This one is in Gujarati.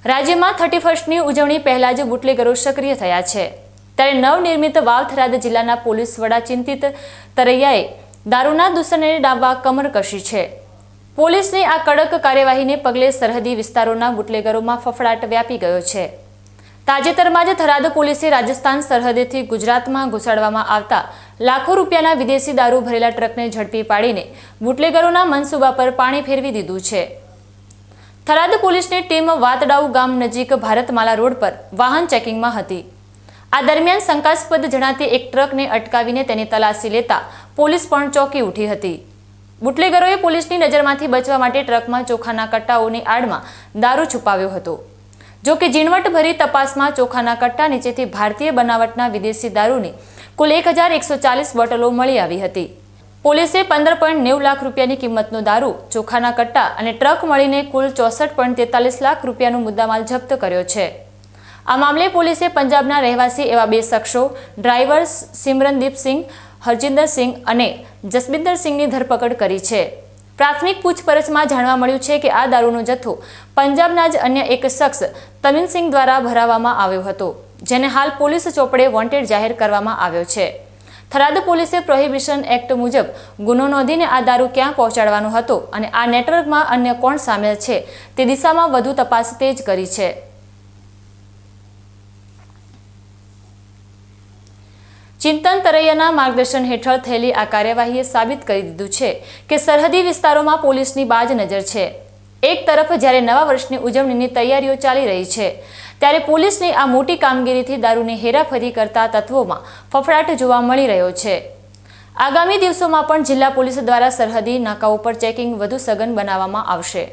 રાજ્યમાં 31મી ઉજવણી પહેલા જ બુટલેગરો સક્રિય થયા છે, ત્યારે નવનિર્મિત વાવ-થરાદ જિલ્લાના પોલીસ વડા ચિંતિત તરૈયાએ દારૂના દૂષણને ડામવા કમર કસી છે। પોલીસની આ કડક કાર્યવાહીને પગલે સરહદી વિસ્તારોના બુટલેગરોમાં ફફડાટ વ્યાપી ગયો છે। તાજેતરમાં જ થરાદ પોલીસે રાજસ્થાન સરહદેથી ગુજરાતમાં ઘુસાડવામાં આવતા લાખો રૂપિયાના વિદેશી દારૂ ભરેલા ટ્રકને ઝડપી પાડીને બુટલેગરોના મનસૂબા પર પાણી ફેરવી દીધું છે। થરાદ પોલીસની ટીમ વાતડાઉ ગામ નજીક ભારતમાલા રોડ પર વાહન ચેકિંગમાં હતી। આ દરમિયાન શંકાસ્પદ જણાતી એક ટ્રકને અટકાવીને તેની તલાશી લેતા પોલીસ પણ ચોંકી ઉઠી હતી। બુટલેગરોએ પોલીસની નજરમાંથી બચવા માટે ટ્રકમાં ચોખાના કટ્ટાઓની આડમાં દારૂ છુપાવ્યો હતો। જો કે ઝીણવટભરી તપાસમાં ચોખાના કટ્ટા નીચેથી ભારતીય બનાવટના વિદેશી દારૂની કુલ 1140 બોટલો મળી આવી હતી। પોલીસે 15.90 લાખ રૂપિયાની કિંમતનો દારૂ, ચોખાના કટ્ટા અને ટ્રક મળીને કુલ 64.43 લાખ રૂપિયાનો મુદ્દામાલ જપ્ત કર્યો છે। આ મામલે પોલીસે પંજાબના રહેવાસી એવા બે શખ્સો ડ્રાઈવર સિમરનદીપસિંહ, હરજિંદરસિંહ અને જસબિંદરસિંહની ધરપકડ કરી છે। પ્રાથમિક પૂછપરછમાં જાણવા મળ્યું છે કે આ દારૂનો જથ્થો પંજાબના જ અન્ય એક શખ્સ તમીનસિંહ દ્વારા ભરાવવામાં આવ્યો હતો, જેને હાલ પોલીસ ચોપડે વોન્ટેડ જાહેર કરવામાં આવ્યો છે। થરાદ પોલીસે પ્રોહિબિશન એક્ટ મુજબ ગુનો નોંધીને આ દારૂ ક્યાં પહોંચાડવાનો હતો અને આ નેટવર્કમાં અન્ય કોણ સામેલ છે તે દિશામાં વધુ તપાસ તેજ કરી છે। ચિંતન તરૈયાના માર્ગદર્શન હેઠળ થયેલી આ કાર્યવાહીએ સાબિત કરી દીધું છે કે સરહદી વિસ્તારોમાં પોલીસની બાજ નજર છે। એક તરફ જ્યારે નવા વર્ષની ઉજવણીની તૈયારીઓ ચાલી રહી છે, ત્યારે પોલીસની આ મોટી કામગીરીથી દારૂની હેરાફેરી કરતા તત્વોમાં ફફડાટ જોવા મળી રહ્યો છે। આગામી દિવસોમાં પણ જિલ્લા પોલીસ દ્વારા સરહદી નાકાઓ પર ચેકિંગ વધુ સઘન બનાવવામાં આવશે।